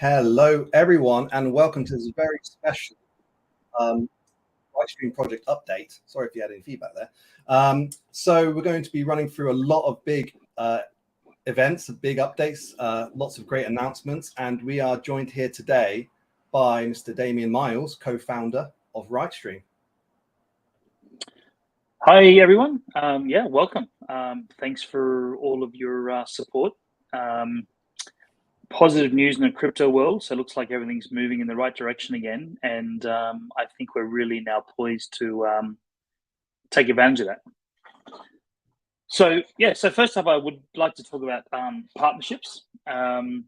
Hello, everyone, and welcome to this very special Ritestream Project Update. Sorry if you had any feedback there. So we're going to be running through a lot of big events, big updates, lots of great announcements, and we are joined here today by Mr. Damian Miles, co-founder of Ritestream. Hi, everyone. Welcome. Thanks for all of your support. Positive news in the crypto world. So it looks like everything's moving in the right direction again. And I think we're really now poised to take advantage of that. So first up, I would like to talk about partnerships. We've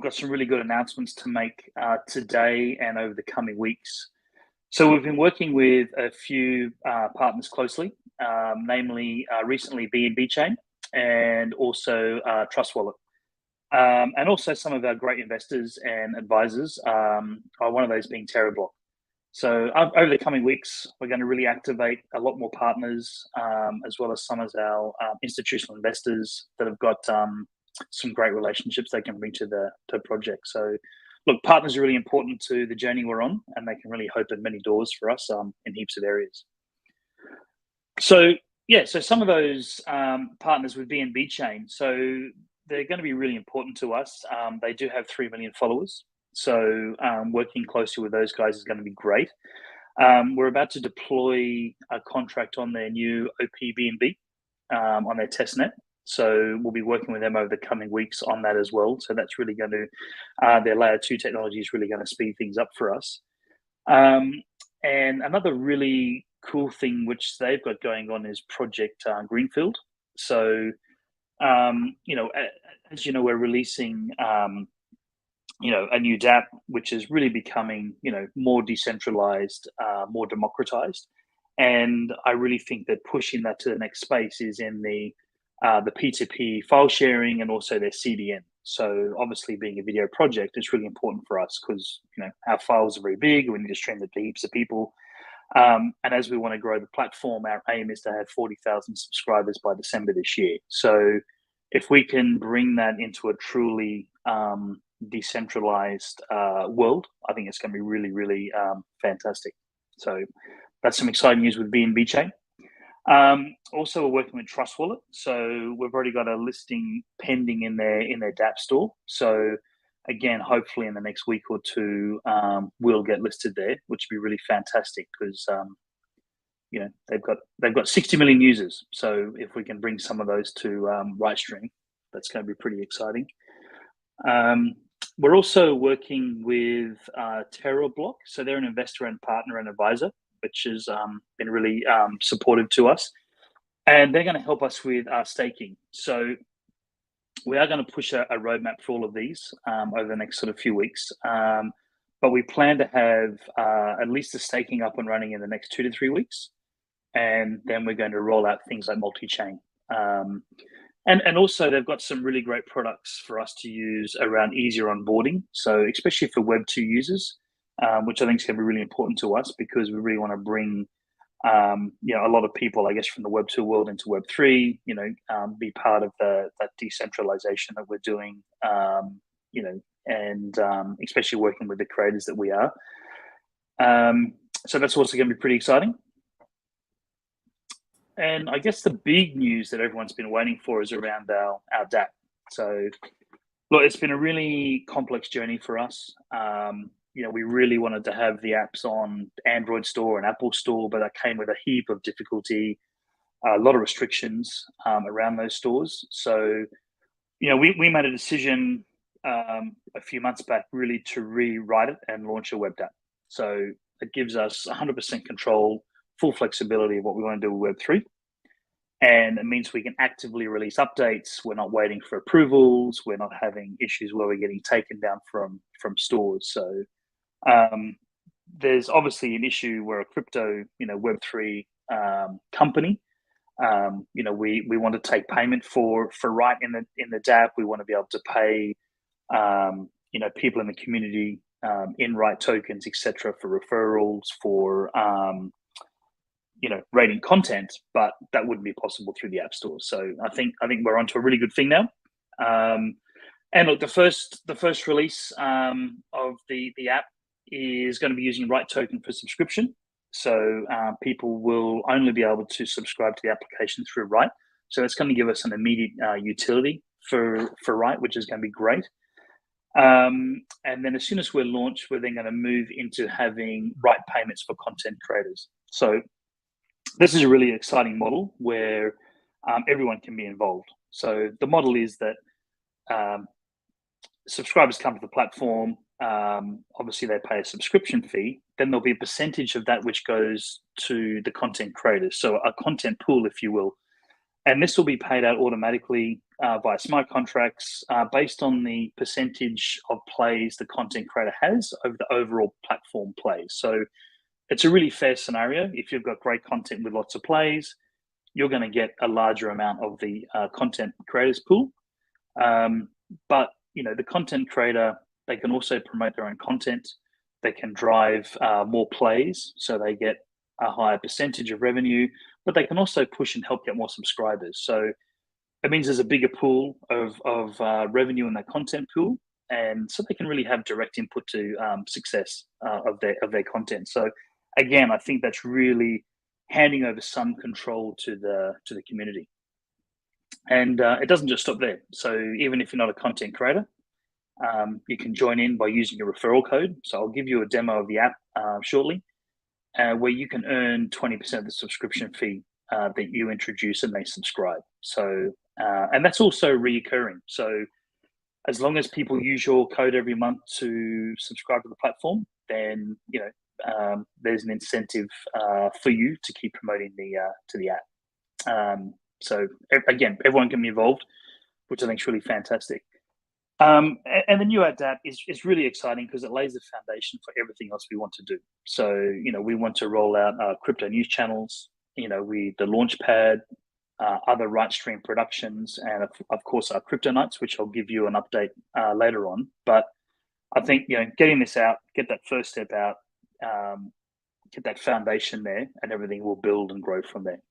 got some really good announcements to make today and over the coming weeks. So we've been working with a few partners closely, namely recently BNB Chain and also Trust Wallet. And also some of our great investors and advisors, are one of those being TerraBlock. So over the coming weeks, we're going to really activate a lot more partners, as well as some of our institutional investors that have got some great relationships they can bring to the project. So look, partners are really important to the journey we're on, and they can really open many doors for us in heaps of areas. So some of those partners with BNB Chain, so they're going to be really important to us. They do have 3 million followers, so working closely with those guys is going to be great. We're about to deploy a contract on their new OPBNB on their testnet. So we'll be working with them over the coming weeks on that as well. So that's really going to, their layer 2 technology is really going to speed things up for us. And another really cool thing which they've got going on is Project Greenfield. So, as you know, we're releasing, a new DApp, which is really becoming, more decentralized, more democratized. And I really think that pushing that to the next space is in the P2P file sharing and also their CDN. So obviously being a video project, it's really important for us because, our files are very big. We need to stream them to heaps of people. And as we want to grow the platform, our aim is to have 40,000 subscribers by December this year. So if we can bring that into a truly decentralized world, I think it's going to be really, really fantastic. So that's some exciting news with BNB Chain. Also, we're working with Trust Wallet, so we've already got a listing pending in their dApp store. So again, hopefully in the next week or two, we'll get listed there, which would be really fantastic because they've got 60 million users. So if we can bring some of those to Ritestream, that's going to be pretty exciting. We're also working with TerraBlock, so they're an investor and partner and advisor, which has been really supportive to us. And they're going to help us with our staking. So we are going to push a roadmap for all of these over the next sort of few weeks. But we plan to have at least the staking up and running in the next 2 to 3 weeks. And then we're going to roll out things like multi-chain. And also they've got some really great products for us to use around easier onboarding. So especially for Web 2 users, which I think is going to be really important to us because we really want to bring, a lot of people, I guess, from the Web 2 world into Web 3, be part of that decentralization that we're doing, and especially working with the creators that we are. So that's also going to be pretty exciting. And I guess the big news that everyone's been waiting for is around our DApp. So, look, it's been a really complex journey for us. We really wanted to have the apps on Android Store and Apple Store, but that came with a heap of difficulty, a lot of restrictions around those stores. So, we made a decision a few months back really to rewrite it and launch a web app. So it gives us 100% control, full flexibility of what we want to do with Web3. And it means we can actively release updates. We're not waiting for approvals. We're not having issues where we're getting taken down from stores. So there's obviously an issue where a crypto, Web3 company, we want to take payment for right in the dApp. We want to be able to pay, people in the community in right tokens, etc., for referrals, for rating content, but that wouldn't be possible through the app store. So I think we're onto a really good thing now. And look, the first release of the app is going to be using Right Token for subscription. So people will only be able to subscribe to the application through Right. So it's going to give us an immediate utility for Right, which is going to be great. And then as soon as we're launched, we're then going to move into having Right payments for content creators. So this is a really exciting model where everyone can be involved. So the model is that subscribers come to the platform. Obviously, they pay a subscription fee. Then there'll be a percentage of that which goes to the content creators. So a content pool, if you will. And this will be paid out automatically via smart contracts based on the percentage of plays the content creator has over the overall platform plays. So it's a really fair scenario. If you've got great content with lots of plays, you're going to get a larger amount of the content creators pool. But the content creator, they can also promote their own content. They can drive more plays, so they get a higher percentage of revenue, but they can also push and help get more subscribers. So it means there's a bigger pool of revenue in that content pool, and so they can really have direct input to success of their content. So again, I think that's really handing over some control to the community. And it doesn't just stop there. So even if you're not a content creator, you can join in by using a referral code. So I'll give you a demo of the app shortly, where you can earn 20% of the subscription fee that you introduce and they subscribe. So, and that's also recurring. So as long as people use your code every month to subscribe to the platform, then there's an incentive for you to keep promoting the app. So again, everyone can be involved, which I think is really fantastic. And the new app is really exciting because it lays the foundation for everything else we want to do. So, we want to roll out crypto news channels, the Launchpad, other Ritestream productions, and of course our crypto nights, which I'll give you an update later on. But I think, getting this out, get that first step out, get that foundation there, and everything will build and grow from there.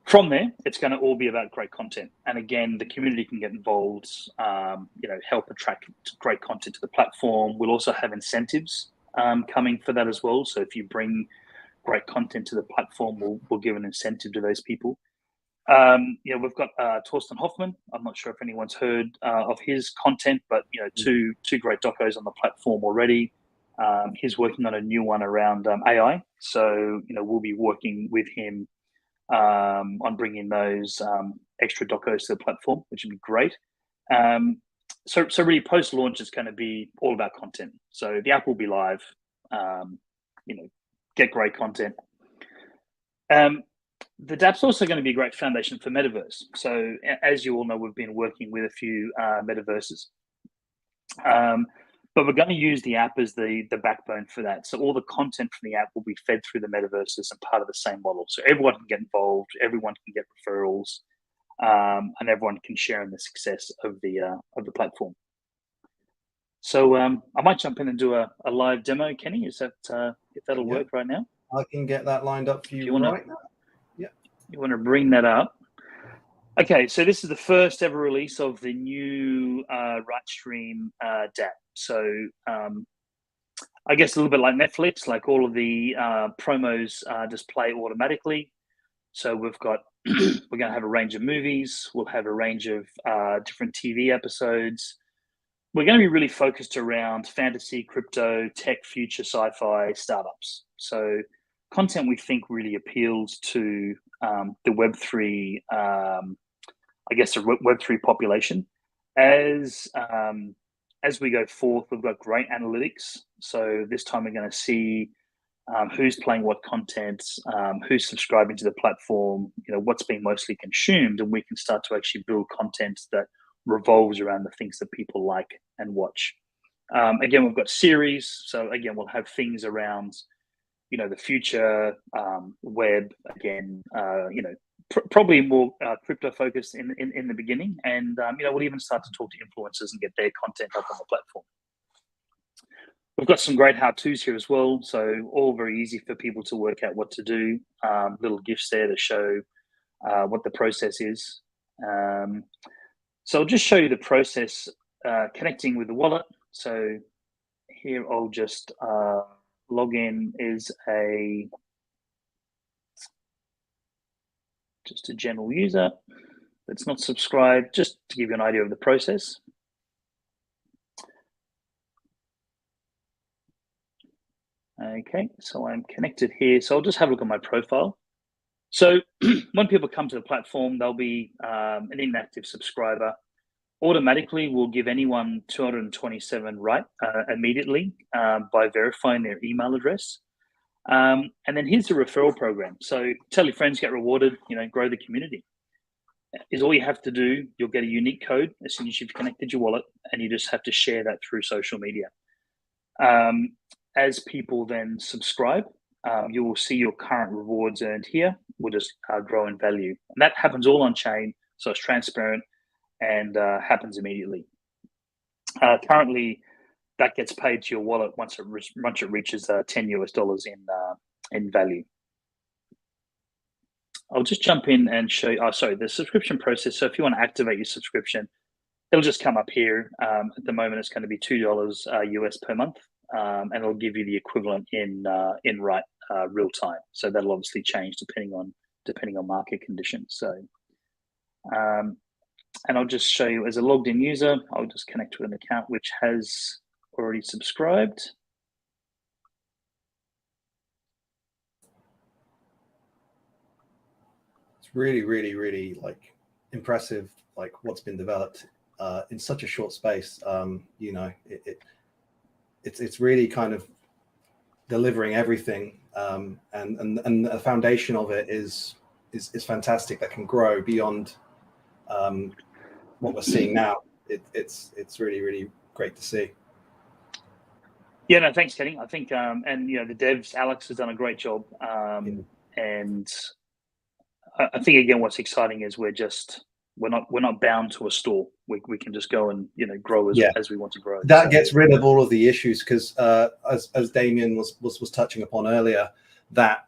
From there, it's going to all be about great content. And again, the community can get involved, help attract great content to the platform. We'll also have incentives coming for that as well. So if you bring great content to the platform, we'll give an incentive to those people. We've got Torsten Hoffman. I'm not sure if anyone's heard of his content, but two great docos on the platform already. He's working on a new one around AI. So we'll be working with him on bringing those extra docos to the platform, which would be great. So really post-launch is going to be all about content. So the app will be live, get great content. The dApp's also going to be a great foundation for Metaverse. So as you all know, we've been working with a few Metaverses. But we're going to use the app as the backbone for that. So all the content from the app will be fed through the Metaverses and part of the same model. So everyone can get involved, everyone can get referrals, and everyone can share in the success of the platform. So I might jump in and do a live demo, Kenny. Is that if that'll work right now? I can get that lined up for you right now. Yeah. You want to bring that up? Okay, so this is the first ever release of the new Ritestream dApp. So I guess a little bit like Netflix, like all of the promos just play automatically. So we've got we're going to have a range of movies. We'll have a range of different TV episodes. We're going to be really focused around fantasy, crypto, tech, future, sci-fi, startups. So content we think really appeals to the Web3, I guess the Web3 population. As we go forth, we've got great analytics. So this time we're going to see who's playing what content, who's subscribing to the platform, what's being mostly consumed, and we can start to actually build content that revolves around the things that people like and watch. Again, we've got series. So again, we'll have things around, the future, web, again, probably more crypto focused in the beginning. And, we'll even start to talk to influencers and get their content up on the platform. We've got some great how-tos here as well. So all very easy for people to work out what to do. Little GIFs there to show what the process is. So I'll just show you the process connecting with the wallet. So here I'll just log in as just a general user that's not subscribed, just to give you an idea of the process. Okay, so I'm connected here. So I'll just have a look at my profile. So when people come to the platform, they'll be an inactive subscriber. Automatically, we'll give anyone 227 right immediately by verifying their email address. And then here's the referral program. So tell your friends, get rewarded, grow the community. Is all you have to do. You'll get a unique code as soon as you've connected your wallet, and you just have to share that through social media. As people then subscribe, you will see your current rewards earned here will just grow in value. And that happens all on chain, so it's transparent and happens immediately. Currently, that gets paid to your wallet once it reaches $10 in value. I'll just jump in and show you, the subscription process. So if you want to activate your subscription, it'll just come up here. At the moment, it's going to be $2 US per month, and it'll give you the equivalent in real time. So that'll obviously change depending on market conditions. So, and I'll just show you as a logged in user, I'll just connect with an account which has already subscribed. It's really, really, really impressive, what's been developed in such a short space. It's really kind of delivering everything, and the foundation of it is fantastic. That can grow beyond what we're seeing now. It's really, really great to see. Yeah, no, thanks, Kenny. I think, and the devs, Alex has done a great job, and I think again, what's exciting is we're not bound to a store. We can just go and grow as we want to grow. That gets rid of all of the issues because as Damian was touching upon earlier, that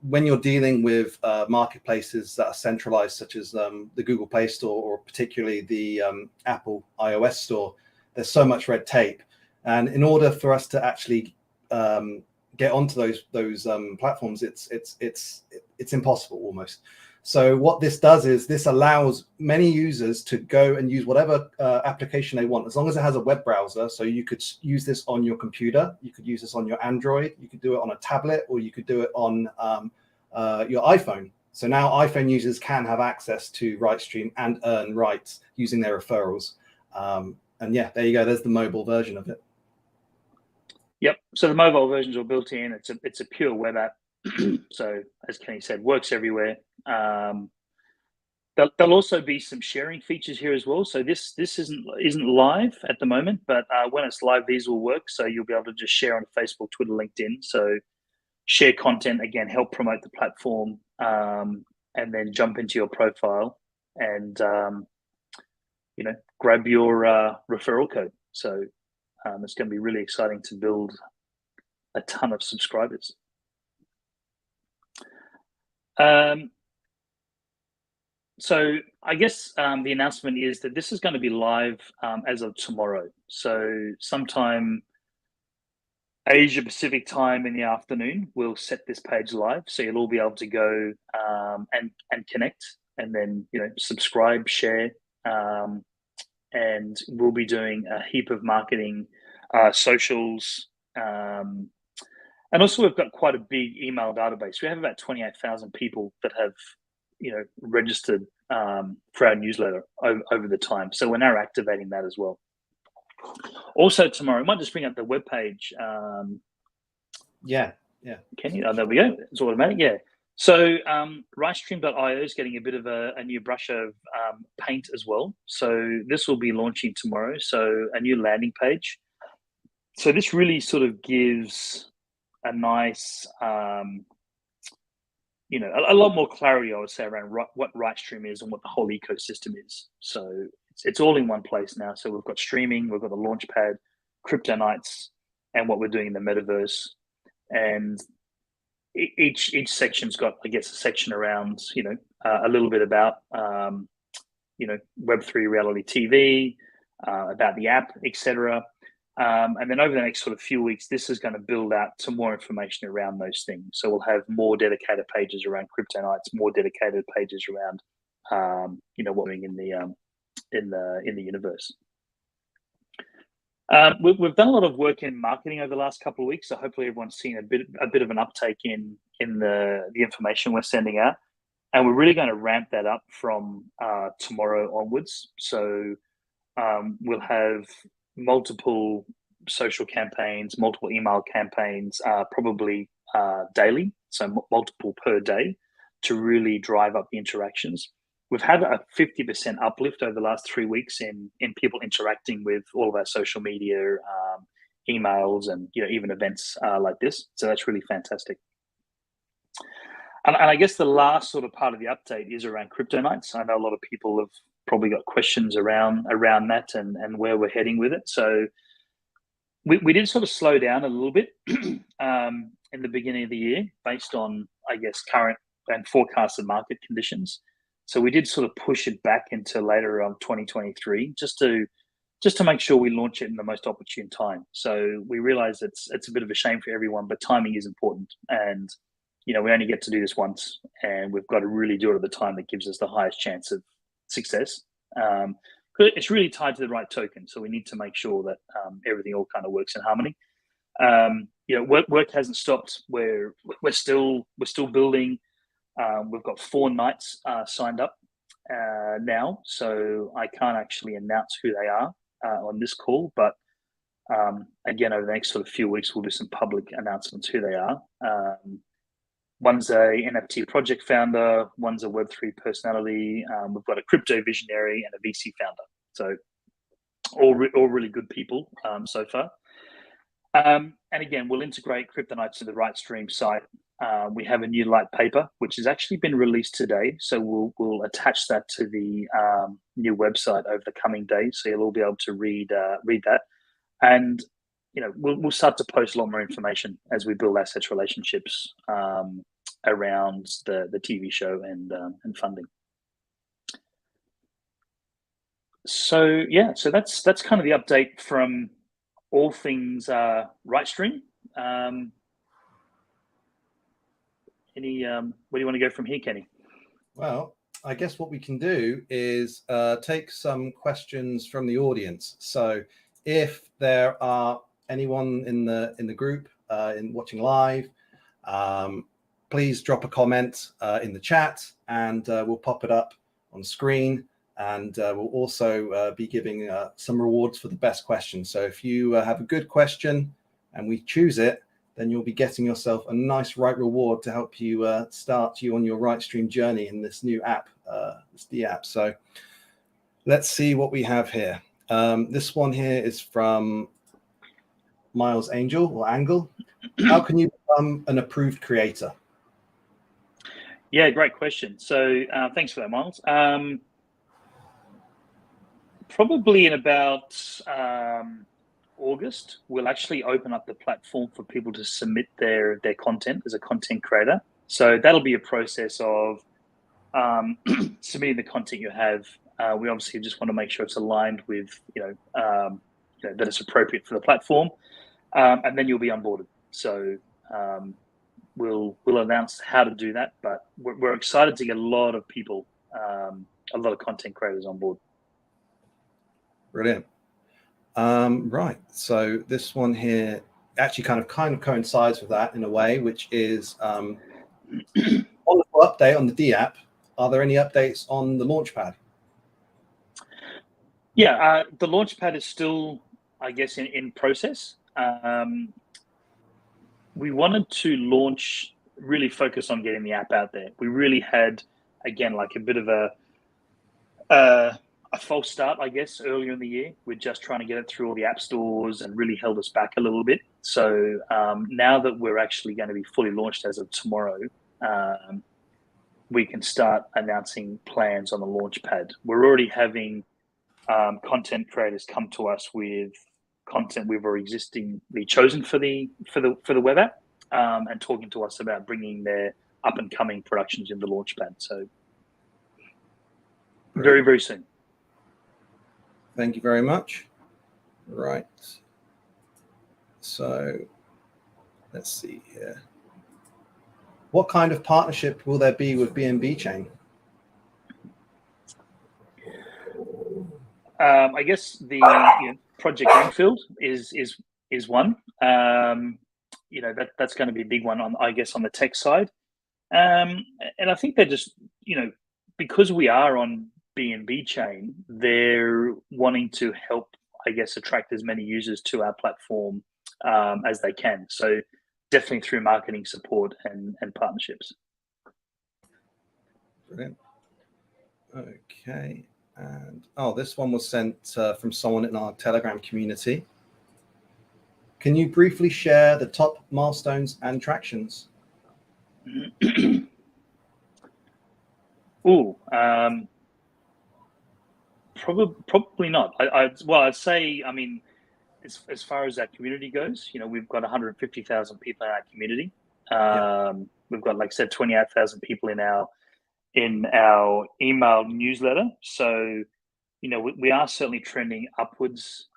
when you're dealing with marketplaces that are centralized, such as the Google Play Store or particularly the Apple iOS store, there's so much red tape, and in order for us to actually get onto those platforms, it's impossible almost. So what this does is this allows many users to go and use whatever application they want, as long as it has a web browser. So you could use this on your computer, you could use this on your Android, you could do it on a tablet, or you could do it on your iPhone. So now iPhone users can have access to Ritestream and earn rights using their referrals. And yeah, there you go. There's the mobile version of it. Yep. So the mobile versions are built in. It's a pure web app. So as Kenny said, works everywhere. There'll also be some sharing features here as well. So this isn't live at the moment, but when it's live, these will work. So you'll be able to just share on Facebook, Twitter, LinkedIn. So share content, again, help promote the platform, and then jump into your profile and grab your referral code. So it's going to be really exciting to build a ton of subscribers. So I guess the announcement is that this is going to be live as of tomorrow. So sometime Asia Pacific time in the afternoon, we'll set this page live. So you'll all be able to go and connect, and then subscribe, share, and we'll be doing a heap of marketing, socials, and also we've got quite a big email database. We have about 28,000 people that have registered for our newsletter over the time. So we're now activating that as well. Also tomorrow, I might just bring up the webpage. Yeah. Can you? Oh, there we go. It's automatic. Yeah. So Ritestream.io is getting a bit of a new brush of paint as well. So this will be launching tomorrow. So a new landing page. So this really sort of gives a nice, a lot more clarity, I would say, around what Ritestream is and what the whole ecosystem is. So it's all in one place now. So we've got streaming, we've got the Launchpad, Crypto Nights, and what we're doing in the metaverse. And each section's got, I guess, a section around, a little bit about Web3 reality TV, about the app, etc. And then over the next sort of few weeks, this is going to build out some more information around those things. So we'll have more dedicated pages around Crypto Nights, more dedicated pages around, what we're doing in the universe. We've done a lot of work in marketing over the last couple of weeks, so hopefully everyone's seen a bit of an uptake in the information we're sending out, and we're really going to ramp that up from tomorrow onwards. So we'll have multiple social campaigns, multiple email campaigns, probably daily, so multiple per day, to really drive up the interactions. We've had a 50% uplift over the last 3 weeks in people interacting with all of our social media, emails, and even events like this. So that's really fantastic. And I guess the last sort of part of the update is around Crypto Nights. I know a lot of people have probably got questions around that and where we're heading with it. So we did sort of slow down a little bit in the beginning of the year based on, I guess, current and forecasted market conditions. So we did sort of push it back into later on 2023, just to make sure we launch it in the most opportune time. So we realize it's a bit of a shame for everyone, but timing is important. And, we only get to do this once, and we've got to really do it at the time that gives us the highest chance of success. It's really tied to the right token. So we need to make sure that everything all kind of works in harmony. Work hasn't stopped. We're still building. We've got 4 nights signed up now, so I can't actually announce who they are on this call, but again, over the next sort of few weeks, we'll do some public announcements who they are. One's a NFT project founder, one's a Web3 personality, we've got a crypto visionary and a VC founder. So all really good people so far. And again, we'll integrate Crypto Nights to the Ritestream site. We have a new light paper, which has actually been released today. So we'll attach that to the new website over the coming days. So you'll all be able to read that. And, we'll start to post a lot more information as we build assets relationships around the TV show and funding. So, so that's kind of the update from all things Ritestream. Where do you want to go from here, Kenny? Well, I guess what we can do is take some questions from the audience. So if there are anyone in the group in watching live, please drop a comment in the chat, and we'll pop it up on screen. And we'll also be giving some rewards for the best question. So if you have a good question and we choose it, then you'll be getting yourself a nice reward to help you start you on your Ritestream journey in this new app, this D app. So let's see what we have here. This one here is from Miles Angle. How can you become an approved creator? Yeah, great question. So thanks for that, Miles. Probably in about August, we'll actually open up the platform for people to submit their content as a content creator. So that'll be a process of submitting the content you have. We obviously just want to make sure it's aligned with, that it's appropriate for the platform, and then you'll be onboarded. So we'll announce how to do that, but we're excited to get a lot of people, a lot of content creators on board. Brilliant. Right. So this one here actually kind of coincides with that in a way, which is wonderful update on the D app. Are there any updates on the Launchpad? Yeah, the Launchpad is still, I guess, in process. We wanted to really focus on getting the app out there. We really had, again, like a bit of a false start, I guess, earlier in the year. We're just trying to get it through all the app stores and really held us back a little bit. So now that we're actually going to be fully launched as of tomorrow, we can start announcing plans on the Launchpad. We're already having content creators come to us with content we've already chosen for the web app, and talking to us about bringing their up and coming productions in the Launchpad. So Very, very soon. Thank you very much. Right. So let's see here. What kind of partnership will there be with BNB Chain? I guess the Project Greenfield is one. That's going to be a big one on the tech side. And I think they're just because we are on BNB Chain, they're wanting to help attract as many users to our platform as they can. So definitely through marketing support and partnerships. Brilliant. Okay. And this one was sent from someone in our Telegram community. Can you briefly share the top milestones and tractions? Probably not. I'd say, as far as our community goes, we've got 150,000 people in our community. We've got, like I said, 28,000 people in our email newsletter. So, we are certainly trending upwards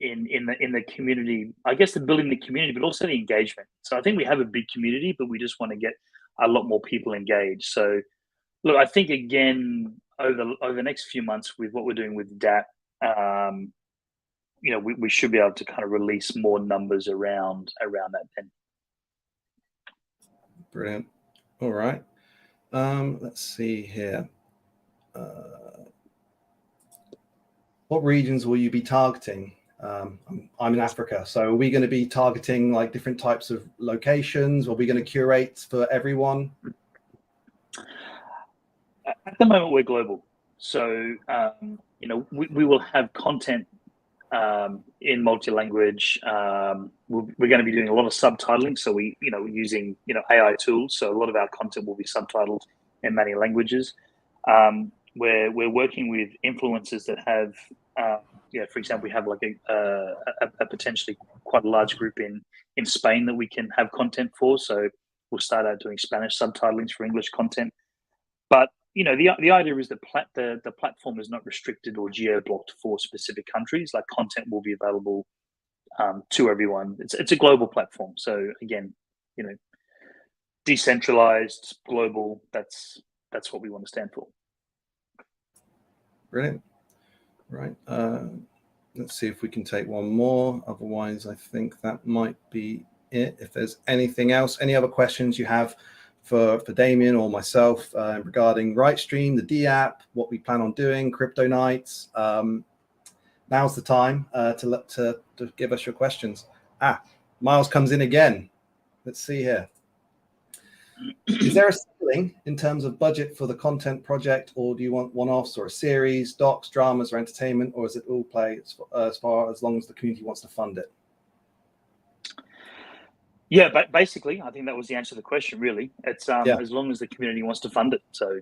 in the community. I guess the building the community, but also the engagement. So I think we have a big community, but we just want to get a lot more people engaged. So, look, I think again over the next few months with what we're doing with DAP, we should be able to kind of release more numbers around that then. Brilliant. All right. Let's see here. What regions will you be targeting? I'm in Africa, so are we going to be targeting like different types of locations? Are we going to curate for everyone? At the moment, we're global, so we will have content in multi-language. We're going to be doing a lot of subtitling, so we're using AI tools. So a lot of our content will be subtitled in many languages. We're working with influencers that have, for example, we have like a potentially quite a large group in Spain that we can have content for. So we'll start out doing Spanish subtitlings for English content. But the idea is that the platform is not restricted or geo-blocked for specific countries. Like content will be available to everyone. It's a global platform. So again, decentralized, global. That's what we want to stand for. Brilliant. Right. Let's see if we can take one more. Otherwise, I think that might be it. If there's anything else, any other questions you have for Damian or myself regarding Ritestream, the D app, what we plan on doing, crypto nights, now's the time to give us your questions. Miles comes in again. Let's see here. Is there a ceiling in terms of budget for the content project, or do you want one-offs or a series, docs, dramas, or entertainment, or is it all play as long as the community wants to fund it? Yeah, but basically, I think that was the answer to the question. Really, it's as long as the community wants to fund it. So,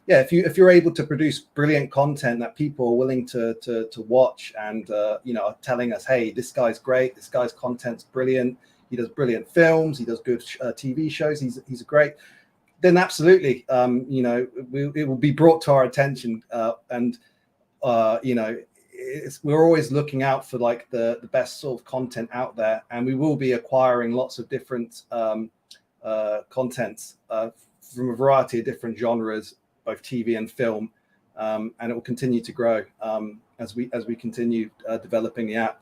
if you're able to produce brilliant content that people are willing to watch, and are telling us, hey, this guy's great, this guy's content's brilliant, he does brilliant films, he does good TV shows, he's great, then absolutely, it will be brought to our attention, we're always looking out for like the best sort of content out there, and we will be acquiring lots of different contents from a variety of different genres, both TV and film, and it will continue to grow as we continue developing the app.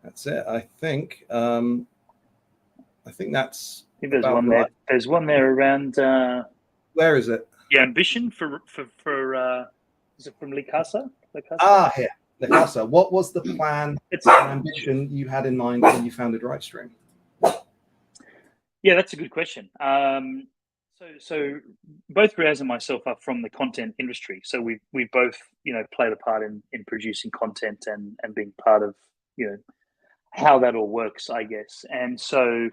That's it. I think that's. I think there's one there. There's one there around. Where is it? The ambition for is it from Licasa? Here, Licasa. What was the plan? It's an ambition you had in mind when you founded Ritestream. Yeah, that's a good question. So both Riaz and myself are from the content industry, so we both played a part in producing content and being part of how that all works, I guess. And so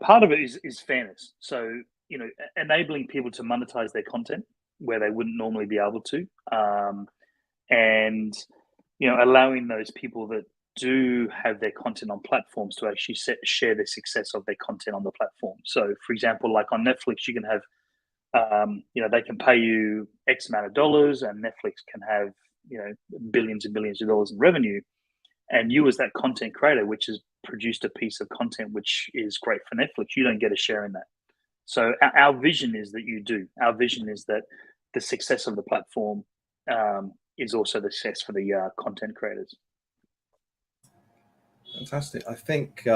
part of it is fairness. So enabling people to monetize their content where they wouldn't normally be able to, and allowing those people that do have their content on platforms to actually share the success of their content on the platform. So, for example, like on Netflix, you can have, they can pay you X amount of dollars, and Netflix can have, billions and billions of dollars in revenue. And you, as that content creator, which has produced a piece of content which is great for Netflix, you don't get a share in that. So our vision is that you do. Our vision is that the success of the platform is also the success for the content creators. Fantastic. I think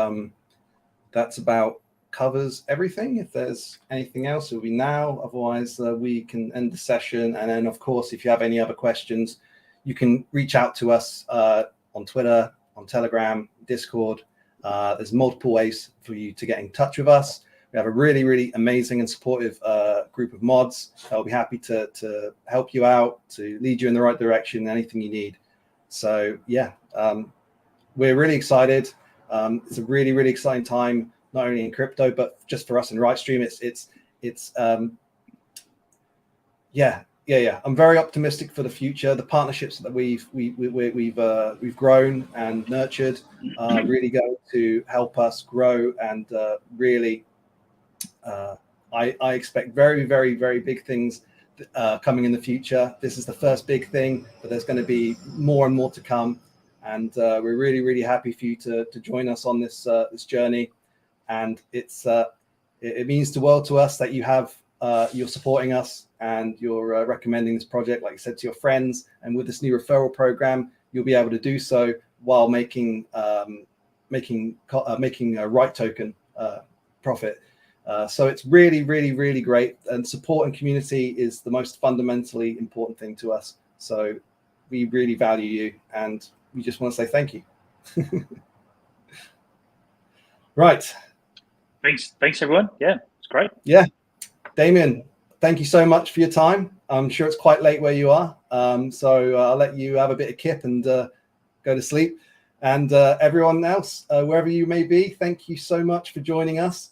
that's about covers everything. If there's anything else, it will be now. Otherwise, we can end the session. And then, of course, if you have any other questions, you can reach out to us on Twitter, on Telegram, Discord. There's multiple ways for you to get in touch with us. We have a really, really amazing and supportive group of mods that will be happy to help you out, to lead you in the right direction, anything you need. So, yeah, we're really excited. It's a really, really exciting time, not only in crypto, but just for us in Ritestream. I'm very optimistic for the future. The partnerships that we've grown and nurtured are really going to help us grow, and really, I expect very, very, very big things coming in the future. This is the first big thing, but there's going to be more and more to come. And we're really, really happy for you to join us on this journey. And it means the world to us that you're supporting us and you're recommending this project, like you said, to your friends. And with this new referral program, you'll be able to do so while making a right token profit. So it's really, really, really great. And support and community is the most fundamentally important thing to us. So we really value you, and we just want to say thank you. Right. Thanks everyone. Yeah, it's great. Yeah. Damian, thank you so much for your time. I'm sure it's quite late where you are. So I'll let you have a bit of kip and go to sleep. And everyone else, wherever you may be, thank you so much for joining us.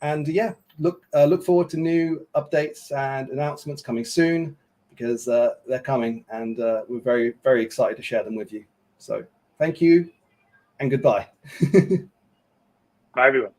And yeah, look forward to new updates and announcements coming soon, because they're coming, and we're very, very excited to share them with you. So thank you and goodbye. Bye, everyone.